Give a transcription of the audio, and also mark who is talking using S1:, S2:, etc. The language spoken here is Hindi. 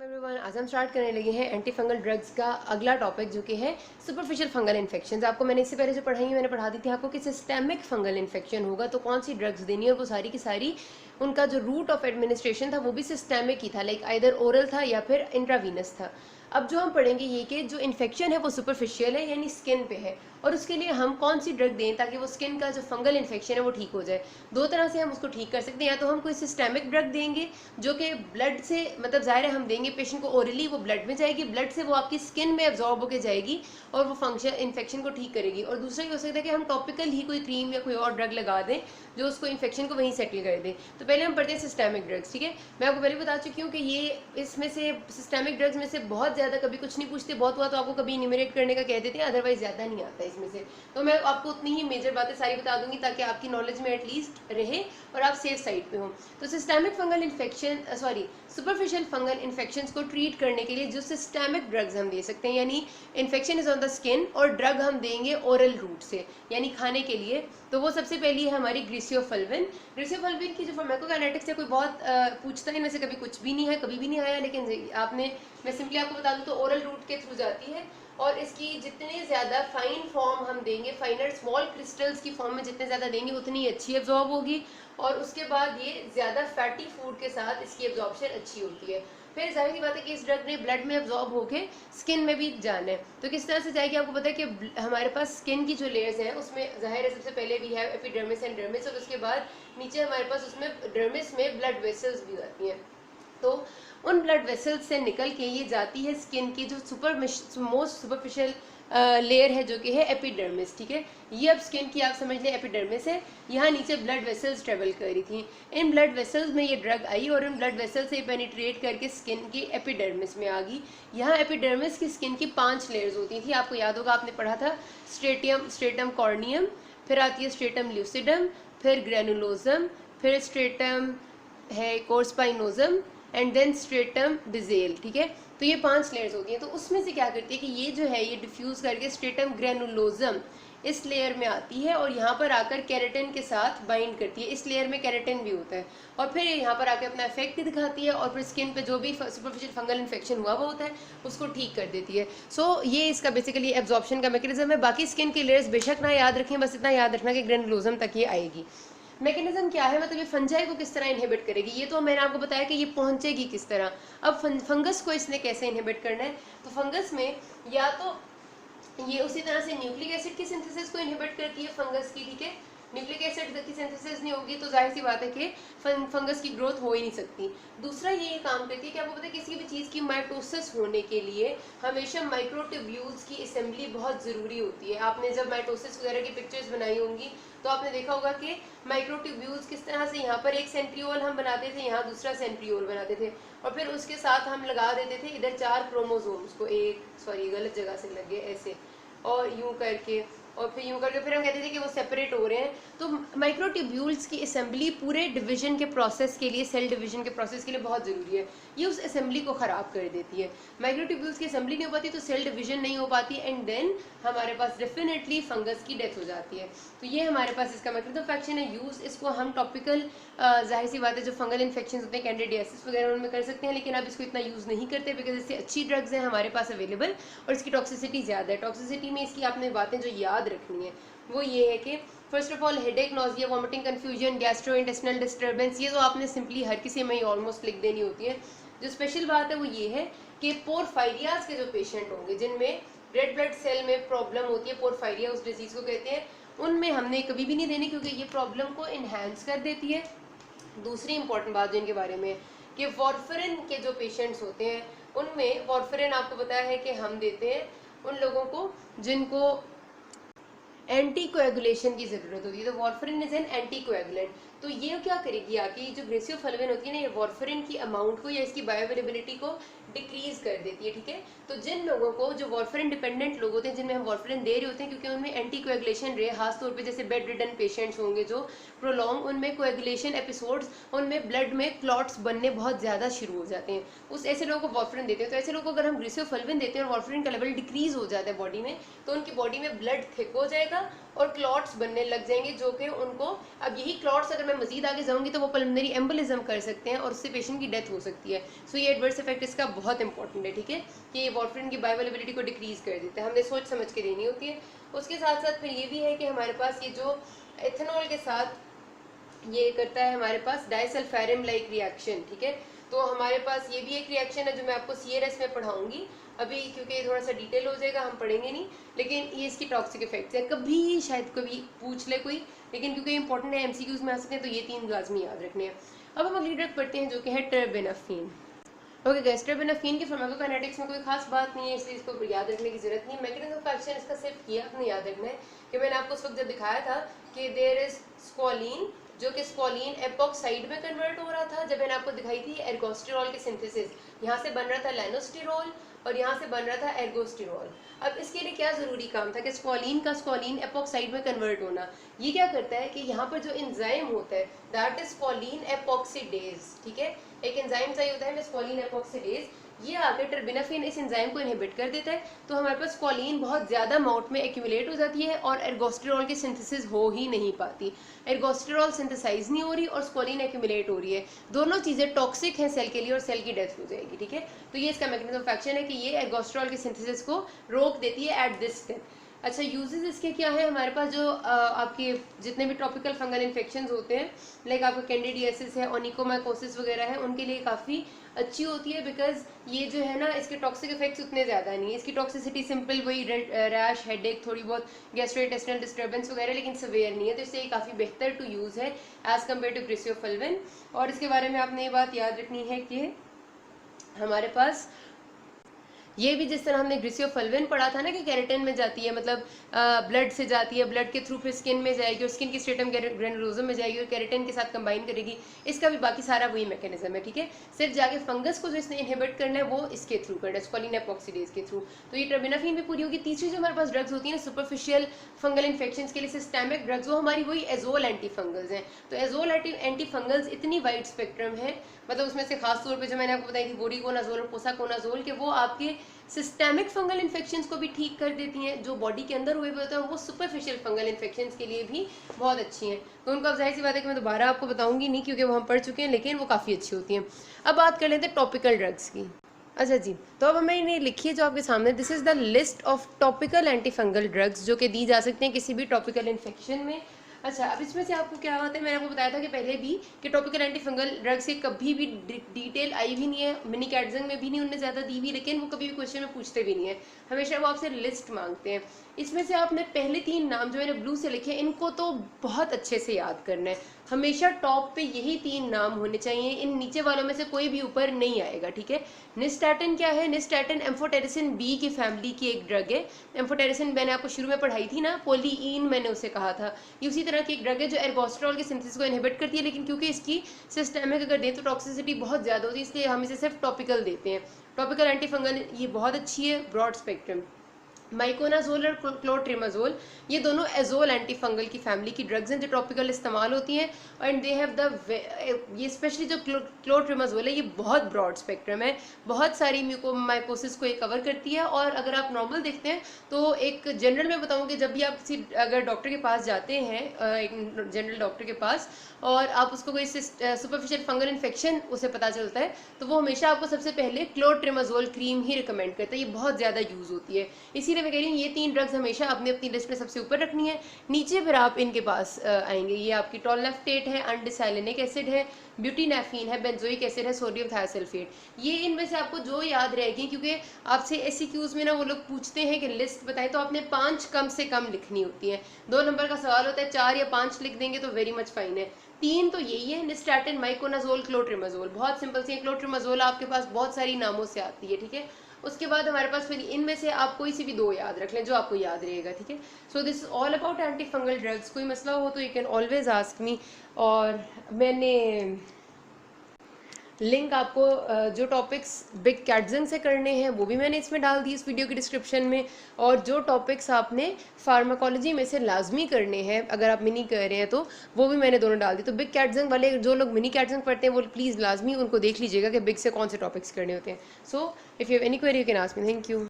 S1: Welcome everyone. आज हम स्टार्ट करने लगे हैं एंटी फंगल ड्रग्स का अगला टॉपिक जो कि है सुपरफिशियल फंगल इन्फेक्शंस। आपको मैंने इससे पहले जो पढ़ाई है मैंने पढ़ा दी थी आपको कि सिस्टेमिक फंगल इन्फेक्शन होगा तो कौन सी ड्रग्स देनी है, वो सारी की सारी उनका जो रूट ऑफ एडमिनिस्ट्रेशन था वो भी सिस्टेमिक ही था, लाइक आइदर ओरल था या फिर इंट्रावीनस था। अब जो हम पढ़ेंगे ये कि जो इन्फेक्शन है वो सुपरफिशियल है यानी स्किन पे है, और उसके लिए हम कौन सी ड्रग दें ताकि वो स्किन का जो फंगल इन्फेक्शन है वो ठीक हो जाए। दो तरह से हम उसको ठीक कर सकते हैं, या तो हम कोई सिस्टेमिक ड्रग देंगे जो कि ब्लड से, मतलब ज़ाहिर है हम देंगे पेशेंट को ओरली, वो ब्लड में जाएगी, ब्लड से वो आपकी स्किन में एब्जॉर्ब होकर जाएगी और वो फंक्शन इन्फेक्शन को ठीक करेगी। और दूसरा ये हो सकता है कि हम टॉपिकल ही कोई क्रीम या कोई और ड्रग लगा दें जो उसको इन्फेक्शन को वहीं सेटल कर दे। तो पहले हम पढ़ते हैं सिस्टेमिक ड्रग्स, ठीक है। मैं आपको पहले बता चुकी हूँ कि ये इसमें से सिस्टेमिक ड्रग्स में से बहुत ज़्यादा कभी कुछ नहीं पूछते, बहुत हुआ तो आपको कभी इन्यूमरेट करने का कह देते हैं, अदरवाइज ज़्यादा नहीं आता इसमें से। तो मैं आपको उतनी ही मेजर बातें सारी बता दूंगी ताकि आपकी नॉलेज में एटलीस्ट रहे और आप सेफ साइड पे हो। तो systemic fungal infection superficial fungal infections को ट्रीट करने के लिए जो सिस्टेमिक ड्रग्स हम दे सकते हैं, यानी infection is on the skin और ड्रग हम देंगे ओरल रूट से यानी खाने के लिए। तो वो सबसे पहली है हमारी ग्रीसियोफल्विन। ग्रीसियोफल्विन की जो फार्माकोकाइनेटिक्स है कोई बहुत पूछता है, इनमें से कभी कुछ भी नहीं है, कभी भी नहीं आया, लेकिन आपने, मैं सिंपली आपको बता दूं तो ओरल रूट के थ्रू जाती है और इसकी जितने ज़्यादा फाइन फॉर्म हम देंगे, फाइनर स्मॉल क्रिस्टल्स की फॉर्म में जितने ज़्यादा देंगे उतनी अच्छी एब्जॉर्ब होगी, और उसके बाद ये ज़्यादा फैटी फूड के साथ इसकी एब्जॉर्प्शन अच्छी होती है। फिर जाहिर सी बात है कि इस ड्रग ने ब्लड में एब्जॉर्ब होके स्किन में भी जाना है। तो किस तरह से जाएगी, आपको पता है कि हमारे पास स्किन की जो लेयर्स हैं उसमें जाहिर है सबसे पहले भी है एपिडर्मिस एंड डर्मिस, और उसके बाद नीचे हमारे पास उसमें डर्मिस में ब्लड वेसल्स भी आती हैं। तो उन ब्लड वेसल्स से निकल के ये जाती है स्किन की जो मोस्ट सुपरफिशियल लेयर है जो कि है एपिडर्मिस, ठीक है। ये अब स्किन की आप समझ लें एपिडर्मिस है, यहाँ नीचे ब्लड वेसल्स ट्रेवल कर रही थी, इन ब्लड वेसल्स में ये ड्रग आई और इन ब्लड वेसल्स से पेनिट्रेट करके स्किन की एपिडर्मिस में आ गई। यहाँ एपिडर्मिस की स्किन की 5 लेयर्स होती थी, आपको याद होगा आपने पढ़ा था, स्ट्रेटम कॉर्नियम, फिर आती है स्ट्रेटम ल्यूसिडम, फिर ग्रेनुलोजम, फिर स्ट्रेटम है कोर्स्पाइनोजम एंड देन स्ट्रेटम डिजेल, ठीक है। तो ये 5 लेयर्स होती हैं। तो उसमें से क्या करती है कि ये जो है ये डिफ्यूज करके स्ट्रेटम ग्रेनुलोजम इस लेयर में आती है और यहाँ पर आकर केराटिन के साथ बाइंड करती है। इस लेयर में केराटिन भी होता है और फिर यहाँ पर आकर अपना इफेक्ट दिखाती है और फिर स्किन पे जो भी सुपरफिशियल फंगल इन्फेक्शन हुआ वो होता है उसको ठीक कर देती है। सो ये इसका बेसिकली एब्जॉर्प्शन का मैकेनिज्म है। बाकी स्किन की लेयर्स बेशक ना याद रखें, बस इतना याद रखना कि ग्रेनुलोजम तक ये आएगी। मैकेनिज्म क्या है, मतलब ये फंजाई को किस तरह इनहिबिट करेगी, ये तो मैंने आपको बताया कि ये पहुंचेगी किस तरह। अब फंगस को इसने कैसे इनहिबिट करना है, तो फंगस में या तो ये उसी तरह से न्यूक्लिक एसिड की सिंथेसिस को इनहिबिट करती है फंगस की, ठीक है। न्यूक्लिक एसिड की सिंथेसिस नहीं होगी तो जाहिर सी बात है कि फंगस की ग्रोथ हो ही नहीं सकती। दूसरा ये काम करती है कि आपको पता है किसी भी चीज़ की माइटोसिस होने के लिए हमेशा माइक्रोट्यूब्यूल्स की असेंबली बहुत ज़रूरी होती है। आपने जब माइटोसिस वगैरह की पिक्चर्स बनाई होंगी तो आपने देखा होगा कि माइक्रोट्यूब्यूल्स किस तरह से यहाँ पर एक सेंट्रियोल हम बनाते थे, यहाँ दूसरा सेंट्रियोल बनाते थे और फिर उसके साथ हम लगा देते थे इधर 4 क्रोमोसोम्स को, गलत जगह से लग गए ऐसे, और यूं करके और फिर यूं करके फिर हम कहते थे कि वो सेपरेट हो रहे हैं। तो माइक्रोट्यूब्यूल्स की असेंबली पूरे डिवीजन के प्रोसेस के लिए, सेल डिवीजन के प्रोसेस के लिए बहुत ज़रूरी है। ये उस असेंबली को ख़राब कर देती है। माइक्रोट्यूब्यूल्स की असेंबली नहीं हो पाती तो सेल डिवीजन नहीं हो पाती एंड देन हमारे पास डेफिनेटली फंगस की डेथ हो जाती है। तो ये हमारे पास इसका मैकेनिज्म ऑफ एक्शन है। यूज़ इसको हम टॉपिकल, जाहिर सी बात है जो फंगल इन्फेक्शन होते हैं कैंडिडियासिस वगैरह उनमें कर सकते हैं, लेकिन अब इसको इतना यूज़ नहीं करते बिकॉज इससे अच्छी ड्रग्स हैं हमारे पास अवेलेबल और इसकी टॉक्सिसिटी ज़्यादा है। टॉक्सिसिटी में इसकी आपने बातें जो याद रखनी है वो ये है कि first of all headache, nausea, vomiting, confusion, gastrointestinal disturbance, ये तो आपने सिंपली हर किसी में ही ऑलमोस्ट लिख देनी होती है। जो स्पेशल बात है वो ये है कि पोरफायरियाज के जो पेशेंट होंगे जिनमें रेड ब्लड सेल में प्रॉब्लम होती है, पोरफायरिया उस डिजीज़ को कहते हैं, उनमें हमने कभी भी नहीं देनी क्योंकि ये प्रॉब्लम को इन्हेंस कर देती है। दूसरी इंपॉर्टेंट बात जो इनके बारे में कि वॉरफरिन के जो पेशेंट्स होते हैं उनमें वॉरफरिन आपको पता है कि हम देते हैं उन लोगों को जिनको एंटी कोएगुलेशन की जरूरत होती है। तो warfarin is an anti coagulant. तो ये क्या करेगी आके, जो ग्रेसियोफल्विन होती है ना, ये वॉरफरिन की अमाउंट को या इसकी बायोअवेलेबिलिटी को डिक्रीज कर देती है, ठीक है। तो जिन लोगों को, जो वॉरफरिन डिपेंडेंट लोग होते हैं जिनमें हम वॉरफरिन दे रहे होते हैं क्योंकि उनमें एंटी कोएगुलेशन रहे, खासतौर पे जैसे बेड रिडन पेशेंट्स होंगे जो प्रोलॉन्ग उनमें कोएगुलेशन एपिसोड्स, उनमें ब्लड में क्लॉट्स बनने बहुत ज़्यादा शुरू हो जाते हैं, उस ऐसे लोगों को वॉरफरिन देते हैं। तो ऐसे लोगों को अगर हम ग्रेसियोफल्विन देते हैं और वॉरफरिन का लेवल डिक्रीज हो जाता है बॉडी में, तो उनकी बॉडी में ब्लड थिक हो जाएगा और क्लॉट्स बनने लग जाएंगे जो कि उनको, अब यही क्लॉट्स अगर मैं मजीद आगे जाऊंगी तो वो पल्मोनरी एम्बोलिज्म कर सकते हैं और उससे पेशेंट की डेथ हो सकती है। सो ये एडवर्स इफेक्ट इसका बहुत इंपॉर्टेंट है, ठीक है, कि ये वार्फरिन की बायोअवेलेबिलिटी को डिक्रीज कर देता है, हमने सोच समझ के देनी होती है। उसके साथ साथ फिर ये भी है कि हमारे पास ये जो एथेनॉल के साथ ये करता है हमारे पास डाइसल्फायरिम लाइक रिएक्शन, ठीक है, तो हमारे पास ये भी एक रिएक्शन है जो मैं आपको CRS में पढ़ाऊंगी अभी, क्योंकि ये थोड़ा सा डिटेल हो जाएगा, हम पढ़ेंगे नहीं, लेकिन ये इसकी टॉक्सिक इफेक्ट्स है। कभी शायद कभी पूछ ले कोई, लेकिन क्योंकि इंपॉर्टेंट है, MCQs में आ सकते हैं, तो ये 3 लाजमी याद रखने हैं। अब हम अगली ड्रग पढ़ते हैं जो कि है टेरबेनाफिन। ओके गाइस, टेरबेनाफिन की फार्माकोकाइनेटिक्स में कोई खास बात नहीं है, इसलिए इसको याद रखने की जरूरत नहीं है। मैकेनिज्म ऑफ एक्शन इसका सिर्फ किया आपने याद रखना है कि मैंने आपको उस वक्त जब दिखाया था कि देयर इज स्क्वालिन, जो कि स्क्वालिन एपोक्साइड में कन्वर्ट हो रहा था, जब मैंने आपको दिखाई थी एर्गोस्टेरॉल के सिंथेसिस, यहाँ से बन रहा था लेनोस्टेरॉल और यहाँ से बन रहा था एर्गोस्टेरॉल। अब इसके लिए क्या जरूरी काम था कि स्क्वालिन का स्क्वालिन एपोक्साइड में कन्वर्ट होना। ये क्या करता है कि यहाँ पर जो एंजाइम होता है दैट इज स्क्वालिन एपोक्सीडेज, ठीक है, एक एंजाइम चाहिए होता है स्क्वालिन एपोक्सीडेज, ये आकर टेरबेनाफिन इस एंजाइम को इनहिबिट कर देता है, तो हमारे पास स्क्वालिन बहुत ज़्यादा अमाउंट में एक्यूमुलेट हो जाती है और एर्गोस्टेरॉल की सिंथेसिस हो ही नहीं पाती। एर्गोस्टेरॉल सिंथेसाइज नहीं हो रही और स्क्वालिन एक्यूमुलेट हो रही है, दोनों चीज़ें टॉक्सिक हैं सेल के लिए और सेल की डेथ हो जाएगी, ठीक है। तो ये इसका मैकेनिज्म ऑफ एक्शन है कि ये एर्गोस्टेरॉल की सिंथेसिस को रोक देती है एट दिस स्टेप। अच्छा, यूजेस इसके क्या है, हमारे पास जो आपके जितने भी ट्रॉपिकल फंगल इन्फेक्शंस होते हैं, लाइक आपका कैंडिडियासिस है, ओनिकोमाइकोसिस वगैरह है, उनके लिए काफ़ी अच्छी होती है, बिकॉज ये जो है ना इसके टॉक्सिक इफेक्ट्स उतने ज़्यादा नहीं है। इसकी टॉक्सिसिटी सिंपल वही रैश, हेडेक, थोड़ी बहुत गैस्ट्रोइंटेस्टाइनल डिस्टर्बेंस वगैरह, लेकिन सवेयर नहीं है, तो इससे ये काफ़ी बेहतर टू यूज़ है एज़ कम्पेयर टू ग्रिसियोफल्विन। और इसके बारे में आपने ये बात याद रखनी है कि हमारे पास ये भी जिस तरह हमने ग्रिसियोफल्विन पढ़ा था ना कि केराटिन में जाती है, मतलब ब्लड से जाती है, ब्लड के थ्रू फिर स्किन में जाएगी और स्किन की स्ट्रेटम ग्रेनुलोसम में जाएगी और केराटिन के साथ कंबाइन करेगी, इसका भी बाकी सारा वही मैकेनिज्म है, ठीक है। सिर्फ जाके फंगस को जो इसने इनहिबिट करना है वो इसके थ्रू करना है, स्क्वालिन एपोक्सीडेज के थ्रू। तो ये टेरबेनाफिन भी पूरी होगी। तीसरी जो हमारे पास ड्रग्स होती है ना सुपरफिशियल फंगल इन्फेक्शन के लिए सिस्टेमिक ड्रग्स, वो हमारी वही एजोल एंटीफंगल्स हैं। तो एजोल एंटीफंगल्स इतनी वाइड स्पेक्ट्रम है, मतलब उसमें से खास तौर पे जो मैंने आपको बताई थी वोरिकोनाजोल और पोसाकोनाजोल के, वो आपके सिस्टेमिक फंगल इन्फेक्शंस को भी ठीक कर देती हैं, जो बॉडी के अंदर हुए हुए होते हैं वो सुपरफिशियल फंगल इन्फेक्शंस के लिए भी बहुत अच्छी हैं। तो उनको अब जाहिर सी बात है कि मैं दोबारा आपको बताऊंगी नहीं क्योंकि वो हम पढ़ चुके हैं, लेकिन वो काफ़ी अच्छी होती हैं। अब बात कर लेते हैं टॉपिकल ड्रग्स की। अच्छा जी, तो अब हमें इन्हें लिखिए जो आपके सामने, this is the list of topical antifungal drugs जो कि दी जा सकते हैं किसी भी टॉपिकल इन्फेक्शन में। अच्छा, अब इसमें से आपको क्या होता है, मैंने आपको बताया था कि पहले भी कि टॉपिकल एंटीफंगल ड्रग्स की कभी भी डिटेल आई भी नहीं है, मिनी कैटजंग में भी नहीं उनने ज़्यादा दी हुई, लेकिन वो कभी भी क्वेश्चन में पूछते भी नहीं है, हमेशा वो आपसे लिस्ट मांगते हैं। इसमें से आपने पहले 3 नाम जो मैंने ब्लू से लिखे इनको तो बहुत अच्छे से याद करना है, हमेशा टॉप पे यही 3 नाम होने चाहिए, इन नीचे वालों में से कोई भी ऊपर नहीं आएगा, ठीक है। निस्टैटिन क्या है, निस्टैटिन एम्फोटेरिसिन बी की फैमिली की एक ड्रग है। एम्फोटेरिसिन मैंने आपको शुरू में पढ़ाई थी ना, पोलीइन मैंने उसे कहा था, ये उसी तरह की एक ड्रग है जो एर्गोस्टेरॉल के सिंथेसिस को इनहिबिट करती है, लेकिन क्योंकि इसकी सिस्टेमिक अगर दें तो टॉक्सिसिटी बहुत ज़्यादा होती है, इसलिए हम इसे सिर्फ टॉपिकल देते हैं। टॉपिकल एंटीफंगल ये बहुत अच्छी है, ब्रॉड स्पेक्ट्रम। माइकोनाजोल और क्लोट्रिमाजोल ये दोनों एजोल एंटीफंगल की फैमिली की ड्रग्स हैं जो टॉपिकल इस्तेमाल होती हैं, एंड दे हैव द ये स्पेशली जो क्लोट्रिमाजोल है ये बहुत ब्रॉड स्पेक्ट्रम है, बहुत सारी म्यूकोमाइकोसिस को ये कवर करती है। और अगर आप नॉर्मल देखते हैं तो एक जनरल में बताऊँ कि जब भी आप किसी अगर डॉक्टर के पास जाते हैं, एक जनरल डॉक्टर के पास, और आप उसको कोई सुपरफिशियल फंगल इन्फेक्शन उसे पता चलता है, तो वो हमेशा आपको सबसे पहले क्लोट्रिमाजोल क्रीम ही रिकमेंड करता है, ये बहुत ज़्यादा यूज़ होती है। इसीलिए मैं कह रही हूँ ये 3 ड्रग्स हमेशा अपनी अपनी लिस्ट में सबसे ऊपर रखनी है। नीचे फिर आप इनके पास आएंगे, ये आपकी टोलनेफ्टेट है, अनडिसाइलेनिक एसिड है, ब्यूटीनेफिन है, बेंजोइक एसिड है, सोडियम थायोसल्फेट। ये इनमें से आपको जो याद रहेगी, क्योंकि आपसे SCQs में ना वो लोग पूछते हैं कि लिस्ट बताएं, तो आपने 5 कम से कम लिखनी होती है। 2 नंबर का सवाल होता है, 4 या 5 लिख देंगे तो वेरी मच फाइन है। 3 तो यही है, निस्टैटिन, माइकोनाजोल, क्लोट्रिमाजोल, बहुत सिंपल सी है। क्लोट्रिमाजोल आपके पास बहुत सारी नामों से आती है, ठीक है। उसके बाद हमारे पास फिर इनमें से आप कोई सी भी 2 याद रख लें जो आपको याद रहेगा, ठीक है। So this is all about anti fungal drugs. कोई मसला हो तो you can always ask me. और मैंने लिंक आपको जो टॉपिक्स बिग कैटजन से करने हैं वो भी मैंने इसमें डाल दी इस वीडियो की डिस्क्रिप्शन में, और जो टॉपिक्स आपने फार्माकोलॉजी में से लाजमी करने हैं अगर आप मिनी कर रहे हैं तो वो भी मैंने दोनों डाल दी। तो बिग कैटजन वाले जो लोग मिनी कैटजन पढ़ते हैं वो प्लीज़ लाजमी उनको देख लीजिएगा कि बिग से कौन से टॉपिक्स करने होते हैं। So if you have any query you can ask me. Thank you.